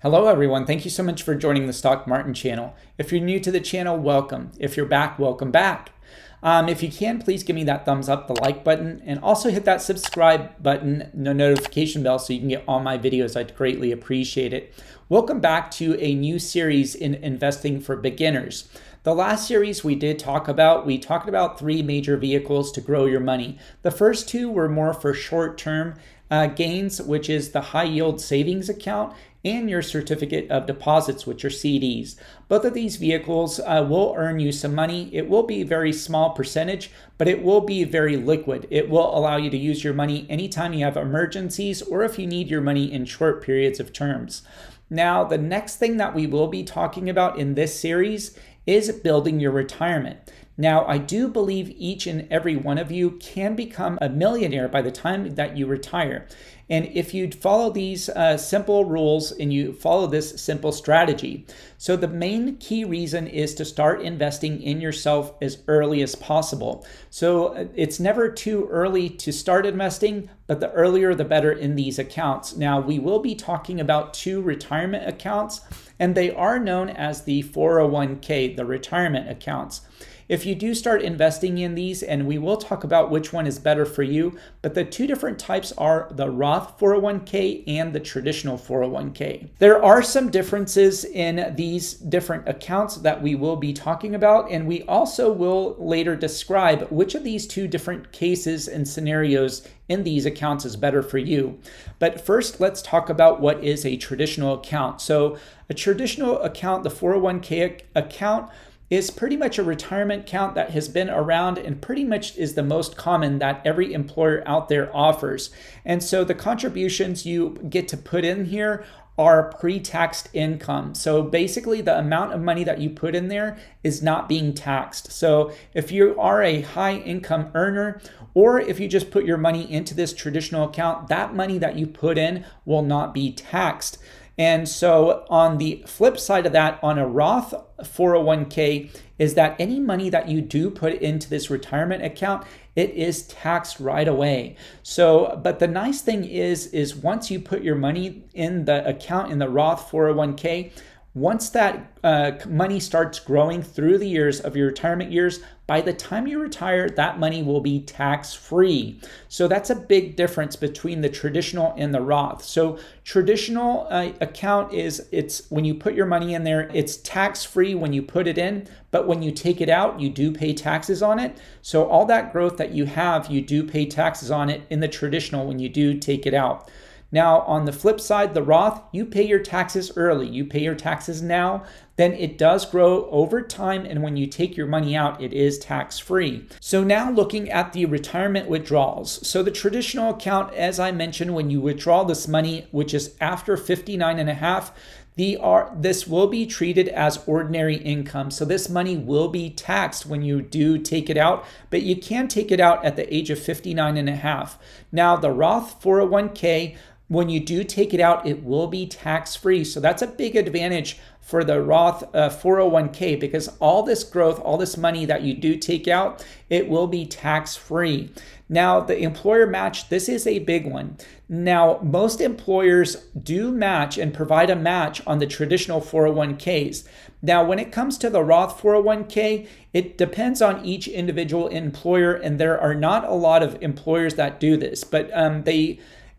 Hello everyone, thank you so much for joining the Stock Martin channel. If you're new to the channel, welcome. If you're back, welcome back. If you can, please give me that thumbs up, the like button, and also hit that subscribe button, the notification bell so you can get all my videos. I'd greatly appreciate it. Welcome back to a new series in investing for beginners. The last series we talked about three major vehicles to grow your money. The first two were more for short-term gains, which is the high yield savings account and your certificate of deposits, which are CDs. Both of these vehicles will earn you some money. It will be a very small percentage, but it will be very liquid. It will allow you to use your money anytime you have emergencies or if you need your money in short periods of terms. Now, the next thing that we will be talking about in this series is building your retirement. Now, I do believe each and every one of you can become a millionaire by the time that you retire. And if you follow these simple rules and you follow this simple strategy. So the main key reason is to start investing in yourself as early as possible. So it's never too early to start investing, but the earlier the better in these accounts. Now, we will be talking about two retirement accounts, and they are known as the 401k, the retirement accounts. If you do start investing in these, and we will talk about which one is better for you, but the two different types are the Roth 401k and the traditional 401k. There are some differences in these different accounts that we will be talking about, and we also will later describe which of these two different cases and scenarios in these accounts is better for you. But first, let's talk about what is a traditional account. So a traditional account, the 401k account, is pretty much a retirement account that has been around and pretty much is the most common that every employer out there offers. And so the contributions you get to put in here are pre-taxed income. So basically the amount of money that you put in there is not being taxed. So if you are a high income earner, or if you just put your money into this traditional account, that money that you put in will not be taxed. And so on the flip side of that, on a Roth 401k, is that any money that you do put into this retirement account, it is taxed right away. So, but the nice thing is once you put your money in the account in the Roth 401k, once that money starts growing through the years of your retirement years, by the time you retire, that money will be tax-free. So that's a big difference between the traditional and the Roth. So traditional account it's when you put your money in there, it's tax-free when you put it in, but when you take it out, you do pay taxes on it. So all that growth that you have, you do pay taxes on it in the traditional when you do take it out. Now, on the flip side, the Roth, you pay your taxes early. You pay your taxes now, then it does grow over time, and when you take your money out, it is tax-free. So now looking at the retirement withdrawals. So the traditional account, as I mentioned, when you withdraw this money, which is after 59 and a half, this will be treated as ordinary income. So this money will be taxed when you do take it out, but you can take it out at the age of 59 and a half. Now the Roth 401k, when you do take it out, it will be tax-free. So that's a big advantage for the Roth 401k because all this growth, all this money that you do take out, it will be tax-free. Now, the employer match, this is a big one. Now, most employers do match and provide a match on the traditional 401ks. Now, when it comes to the Roth 401k, it depends on each individual employer, and there are not a lot of employers that do this, but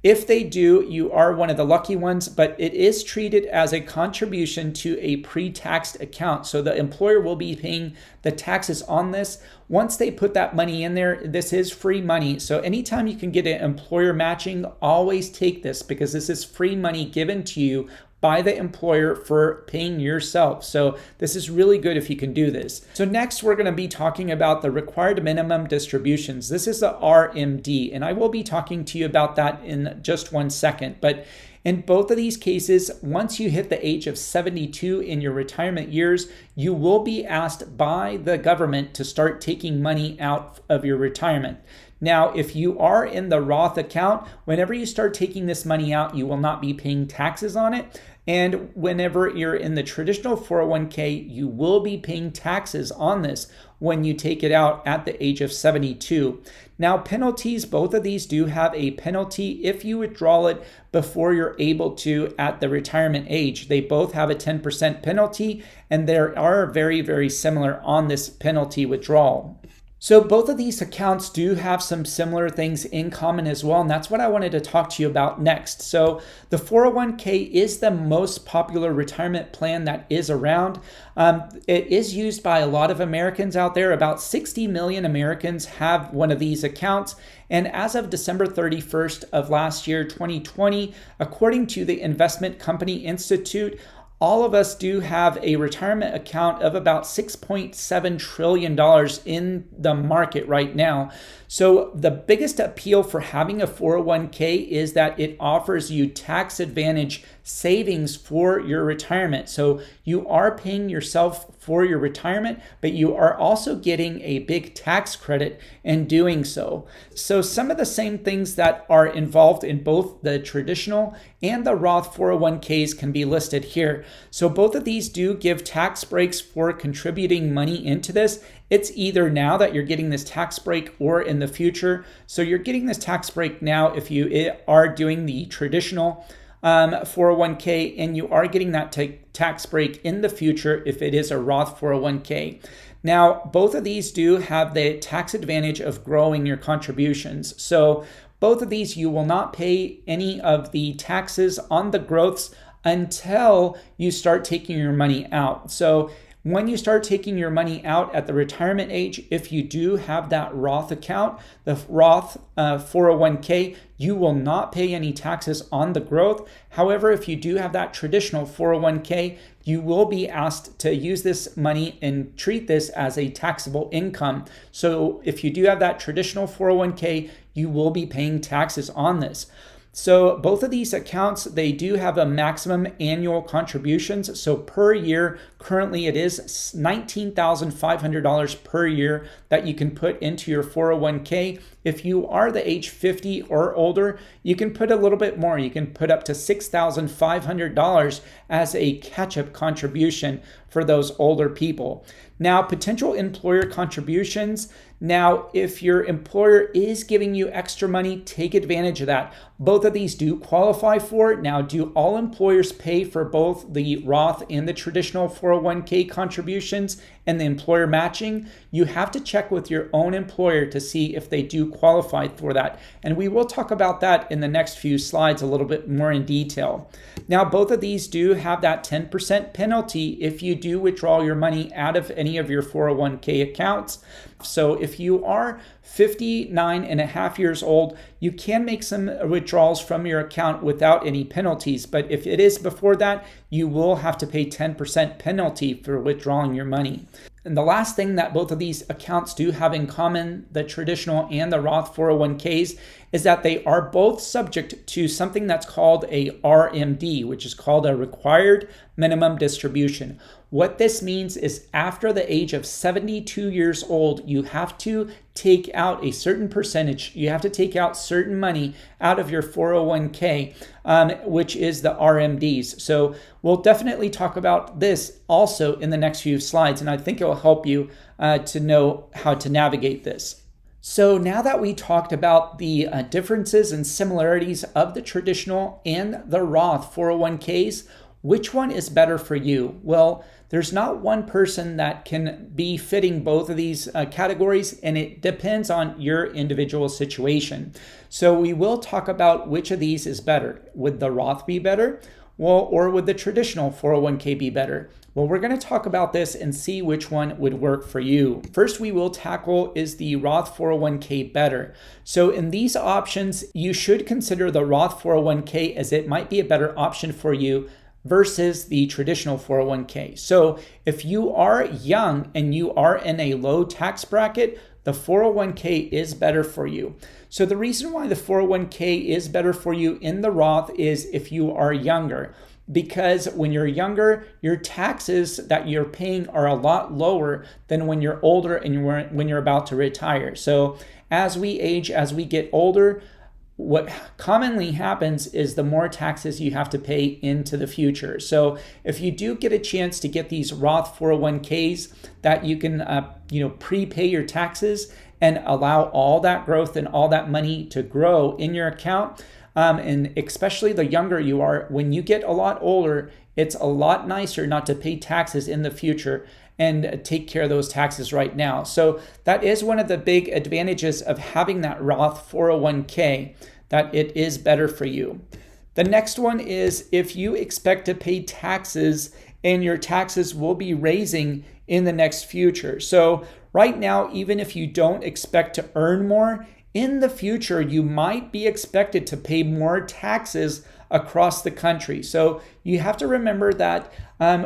if they do, you are one of the lucky ones, but it is treated as a contribution to a pre-taxed account. So the employer will be paying the taxes on this. Once they put that money in there, this is free money. So anytime you can get an employer matching, always take this because this is free money given to you by the employer for paying yourself. So this is really good if you can do this. So next we're going to be talking about the required minimum distributions. This is the RMD, and I will be talking to you about that in just 1 second. But in both of these cases, once you hit the age of 72 in your retirement years, you will be asked by the government to start taking money out of your retirement. Now, if you are in the Roth account, whenever you start taking this money out, you will not be paying taxes on it. And whenever you're in the traditional 401k, you will be paying taxes on this when you take it out at the age of 72. Now, penalties, both of these do have a penalty if you withdraw it before you're able to at the retirement age. They both have a 10% penalty, and they are very, very similar on this penalty withdrawal. So both of these accounts do have some similar things in common as well, and that's what I wanted to talk to you about next. So the 401k is the most popular retirement plan that is around. It is used by a lot of Americans out there. About 60 million Americans have one of these accounts. And as of December 31st of last year, 2020, according to the Investment Company Institute, all of us do have a retirement account of about $6.7 trillion in the market right now. So the biggest appeal for having a 401k is that it offers you tax advantage savings for your retirement. So you are paying yourself for your retirement, but you are also getting a big tax credit in doing so. So some of the same things that are involved in both the traditional and the Roth 401ks can be listed here. So both of these do give tax breaks for contributing money into this. It's either now that you're getting this tax break or in the future. So you're getting this tax break now if you are doing the traditional 401k, and you are getting that tax break in the future if it is a Roth 401k. Now, both of these do have the tax advantage of growing your contributions. So both of these, you will not pay any of the taxes on the growths until you start taking your money out. So when you start taking your money out at the retirement age, if you do have that Roth account, the Roth 401k, you will not pay any taxes on the growth. However, if you do have that traditional 401k, you will be asked to use this money and treat this as a taxable income. So if you do have that traditional 401k, you will be paying taxes on this. So both of these accounts, they do have a maximum annual contributions. So per year, currently it is $19,500 per year that you can put into your 401k. If you are the age 50 or older, you can put a little bit more. You can put up to $6,500 as a catch-up contribution for those older people. Now, potential employer contributions. Now, if your employer is giving you extra money, take advantage of that. Both of these do qualify for it. Now, do all employers pay for both the Roth and the traditional 401k contributions and the employer matching? You have to check with your own employer to see if they do qualify for that. And we will talk about that in the next few slides a little bit more in detail. Now, both of these do have that 10% penalty if you do withdraw your money out of any of your 401k accounts. So if you are 59 and a half years old, you can make some withdrawals from your account without any penalties. But if it is before that, you will have to pay 10% penalty for withdrawing your money. And the last thing that both of these accounts do have in common, the traditional and the Roth 401ks, is that they are both subject to something that's called a RMD, which is called a required minimum distribution. What this means is after the age of 72 years old, you have to take out a certain percentage. You have to take out certain money out of your 401k, which is the RMDs. So we'll definitely talk about this also in the next few slides, and I think it will help you to know how to navigate this. So now that we talked about the differences and similarities of the traditional and the Roth 401ks, which one is better for you? Well, there's not one person that can be fitting both of these categories, and it depends on your individual situation. So we will talk about which of these is better. Would the Roth be better? Well, or would the traditional 401k be better? Well, we're going to talk about this and see which one would work for you. First, we will tackle, is the Roth 401k better? So in these options, you should consider the Roth 401k as it might be a better option for you versus the traditional 401k. So if you are young and you are in a low tax bracket, the 401k is better for you. So the reason why the 401k is better for you in the Roth is if you are younger, because when you're younger, your taxes that you're paying are a lot lower than when you're older and when you're about to retire. So as we age, as we get older, what commonly happens is the more taxes you have to pay into the future. So if you do get a chance to get these Roth 401ks that you can prepay your taxes and allow all that growth and all that money to grow in your account, and especially the younger you are, when you get a lot older, it's a lot nicer not to pay taxes in the future and take care of those taxes right now. So that is one of the big advantages of having that Roth 401k, that it is better for you. The next one is if you expect to pay taxes and your taxes will be raising in the next future. So right now, even if you don't expect to earn more, in the future, you might be expected to pay more taxes across the country. So you have to remember that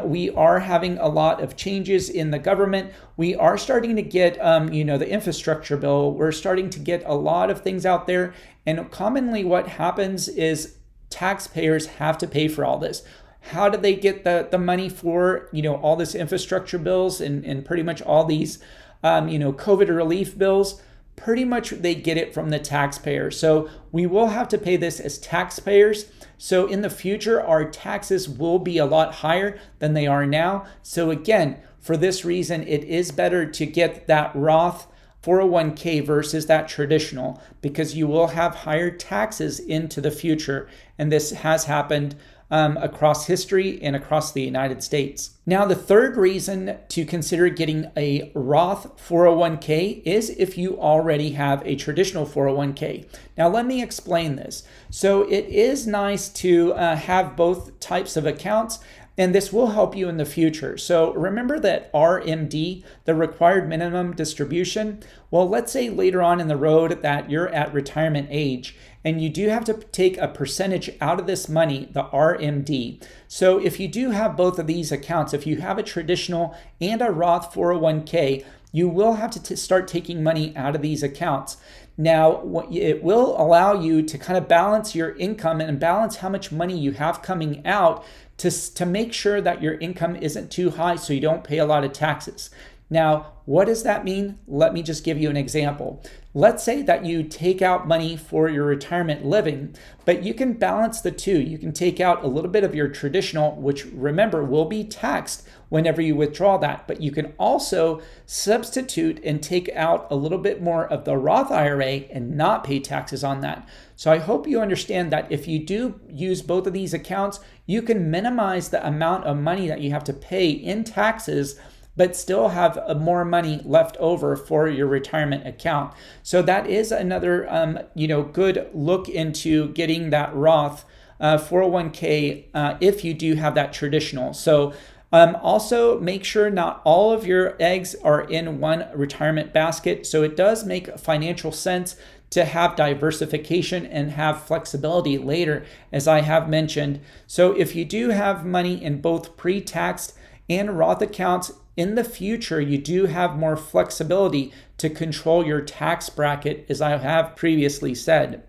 we are having a lot of changes in the government. We are starting to get, the infrastructure bill. We're starting to get a lot of things out there. And commonly what happens is taxpayers have to pay for all this. How do they get the money for, all this infrastructure bills and pretty much all these, COVID relief bills? Pretty much they get it from the taxpayer. So we will have to pay this as taxpayers. So in the future, our taxes will be a lot higher than they are now. So again, for this reason, it is better to get that Roth 401k versus that traditional, because you will have higher taxes into the future. And this has happened across history and across the United States. Now, the third reason to consider getting a Roth 401k is if you already have a traditional 401k. Now, let me explain this. So it is nice to have both types of accounts, and this will help you in the future. So remember that RMD, the required minimum distribution. Well, let's say later on in the road that you're at retirement age and you do have to take a percentage out of this money, the RMD. So if you do have both of these accounts, if you have a traditional and a Roth 401k, you will have to start taking money out of these accounts. Now, it will allow you to kind of balance your income and balance how much money you have coming out to make sure that your income isn't too high so you don't pay a lot of taxes. Now, what does that mean? Let me just give you an example. Let's say that you take out money for your retirement living, but you can balance the two. You can take out a little bit of your traditional, which remember will be taxed whenever you withdraw that, but you can also substitute and take out a little bit more of the Roth IRA and not pay taxes on that. So I hope you understand that if you do use both of these accounts, you can minimize the amount of money that you have to pay in taxes, but still have more money left over for your retirement account. So that is another, good look into getting that Roth 401k if you do have that traditional. So also make sure not all of your eggs are in one retirement basket. So it does make financial sense to have diversification and have flexibility later, as I have mentioned. So if you do have money in both pre-taxed and Roth accounts, in the future, you do have more flexibility to control your tax bracket, as I have previously said.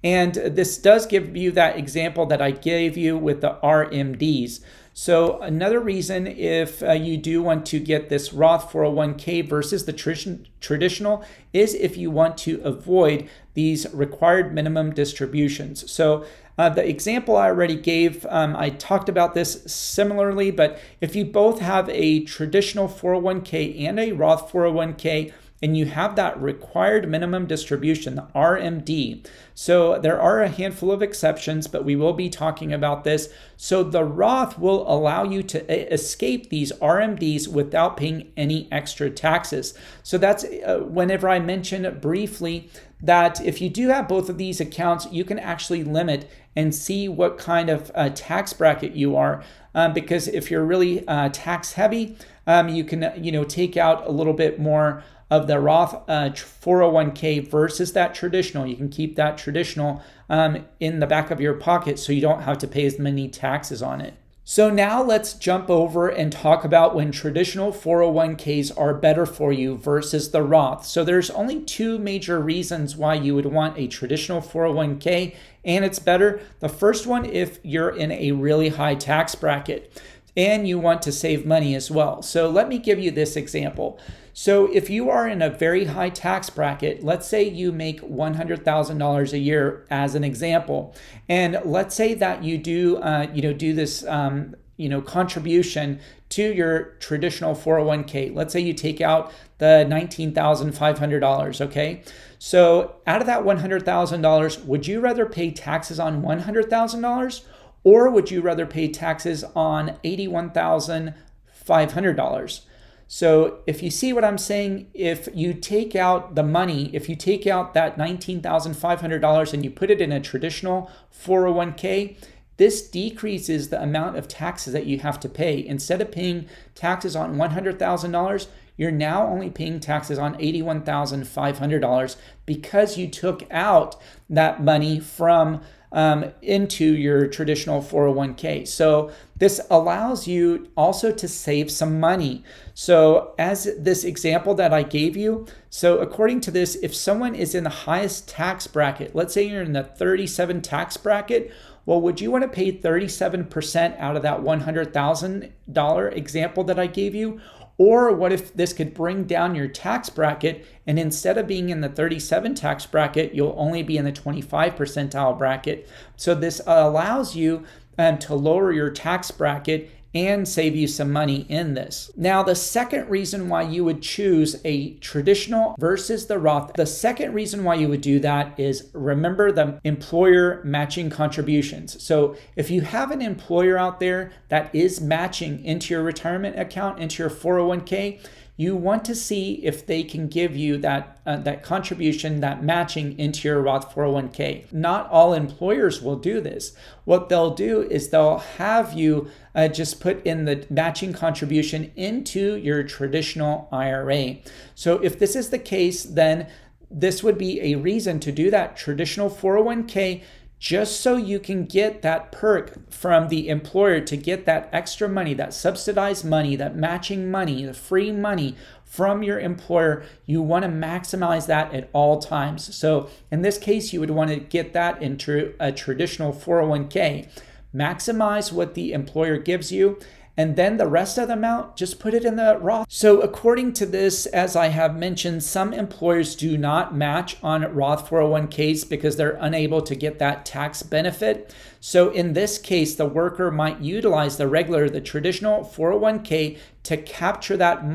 And this does give you that example that I gave you with the RMDs. So another reason if you do want to get this Roth 401k versus the traditional is if you want to avoid these required minimum distributions. So the example I already gave, I talked about this similarly, but if you both have a traditional 401k and a Roth 401k, and you have that required minimum distribution, the RMD. So there are a handful of exceptions, but we will be talking about this. So the Roth will allow you to escape these RMDs without paying any extra taxes. So that's whenever I mentioned briefly that if you do have both of these accounts, you can actually limit and see what kind of tax bracket you are. Because if you're really tax heavy, you can take out a little bit more of the Roth 401k versus that traditional. You can keep that traditional in the back of your pocket so you don't have to pay as many taxes on it. So now let's jump over and talk about when traditional 401ks are better for you versus the Roth. So there's only two major reasons why you would want a traditional 401k and it's better. The first one, if you're in a really high tax bracket. and you want to save money as well. So let me give you this example. So if you are in a very high tax bracket, let's say you make $100,000 a year as an example, and let's say that you do this contribution to your traditional 401k. Let's say you take out the $19,500, okay? So out of that $100,000, would you rather pay taxes on $100,000 or would you rather pay taxes on $81,500? So if you see what I'm saying, if you take out the money, if you take out that $19,500 and you put it in a traditional 401k, this decreases the amount of taxes that you have to pay. Instead of paying taxes on $100,000, you're now only paying taxes on $81,500 because you took out that money from into your traditional 401k. So this allows you also to save some money. So as this example that I gave you, so according to this, if someone is in the highest tax bracket, let's say you're in the 37 tax bracket, well, would you want to pay 37% out of that $100,000 example that I gave you? Or what if this could bring down your tax bracket and instead of being in the 37 tax bracket, you'll only be in the 25 percentile bracket. So this allows you to lower your tax bracket and save you some money in this. Now, the second reason why you would choose a traditional versus the Roth, the second reason why you would do that is remember the employer matching contributions. So if you have an employer out there that is matching into your retirement account, into your 401k, you want to see if they can give you that contribution, that matching into your Roth 401k. Not all employers will do this. What they'll do is they'll have you just put in the matching contribution into your traditional IRA. So if this is the case, then this would be a reason to do that traditional 401k just so you can get that perk from the employer to get that extra money, that subsidized money, that matching money, the free money from your employer. You want to maximize that at all times. So in this case, you would want to get that into a traditional 401k. Maximize what the employer gives you, and then the rest of the amount, just put it in the Roth. So according to this, as I have mentioned, some employers do not match on Roth 401ks because they're unable to get that tax benefit. So in this case, the worker might utilize the traditional 401k to capture that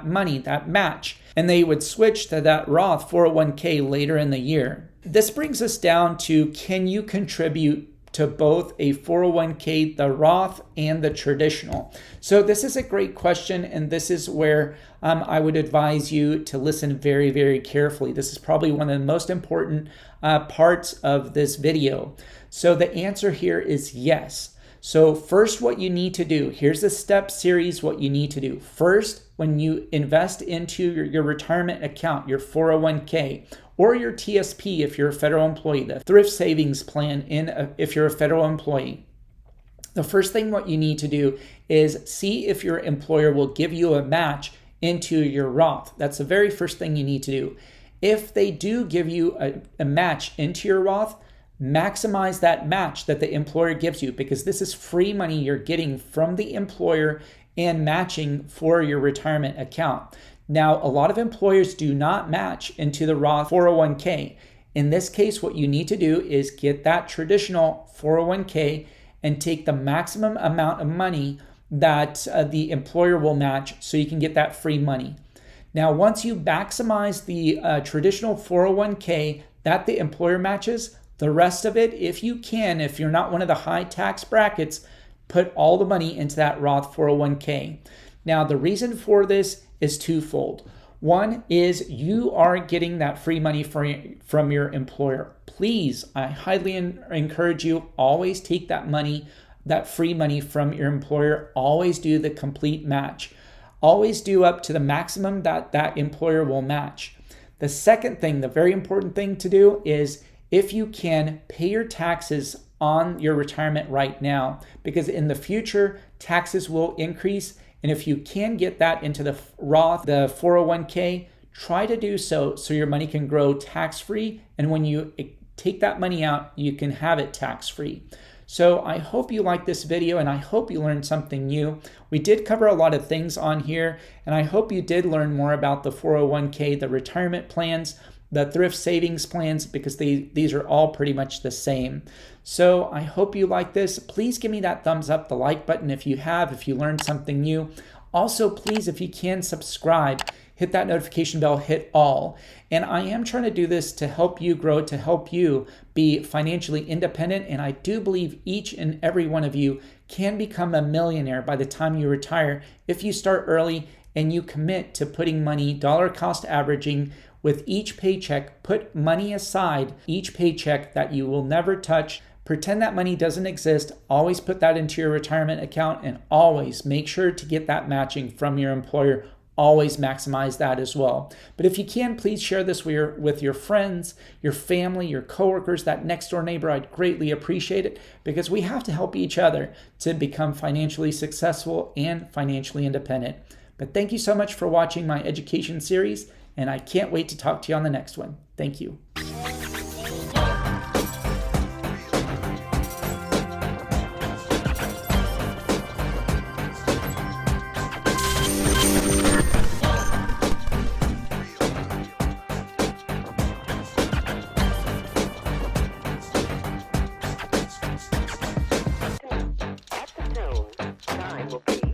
money, that match, and they would switch to that Roth 401k later in the year. This brings us down to, can you contribute to both a 401k, the Roth and the traditional? So this is a great question, and this is where I would advise you to listen very, very carefully. This is probably one of the most important parts of this video. So the answer here is yes. So first, what you need to do, here's the step series, what you need to do. First, when you invest into your retirement account, your 401k, or your TSP if you're a federal employee, the thrift savings plan if you're a federal employee, the first thing what you need to do is see if your employer will give you a match into your Roth. That's the very first thing you need to do. If they do give you a match into your Roth, maximize that match that the employer gives you, because this is free money you're getting from the employer and matching for your retirement account. Now, a lot of employers do not match into the Roth 401k. In this case, what you need to do is get that traditional 401k and take the maximum amount of money that the employer will match so you can get that free money. Now, once you maximize the traditional 401k that the employer matches, the rest of it, if you can, if you're not one of the high tax brackets, put all the money into that Roth 401k. Now, the reason for this is twofold. One is you are getting that free money from your employer. Please, I highly encourage you, always take that money, that free money from your employer. Always do the complete match. Always do up to the maximum that employer will match. The second thing, the very important thing to do is, if you can, pay your taxes on your retirement right now, because in the future, taxes will increase. And if you can get that into the Roth, the 401k, try to do so your money can grow tax-free. And when you take that money out, you can have it tax-free. So I hope you liked this video and I hope you learned something new. We did cover a lot of things on here, and I hope you did learn more about the 401k, the retirement plans, the thrift savings plans, because these are all pretty much the same. So I hope you like this. Please give me that thumbs up, the like button if you learned something new. Also, please, if you can, subscribe, hit that notification bell, hit all. And I am trying to do this to help you grow, to help you be financially independent. And I do believe each and every one of you can become a millionaire by the time you retire if you start early and you commit to putting money, dollar cost averaging, with each paycheck. Put money aside each paycheck that you will never touch. Pretend that money doesn't exist. Always put that into your retirement account, and always make sure to get that matching from your employer. Always maximize that as well. But if you can, please share this with your friends, your family, your coworkers, that next door neighbor. I'd greatly appreciate it, because we have to help each other to become financially successful and financially independent. But thank you so much for watching my education series, and I can't wait to talk to you on the next one. Thank you. At the tone, time will be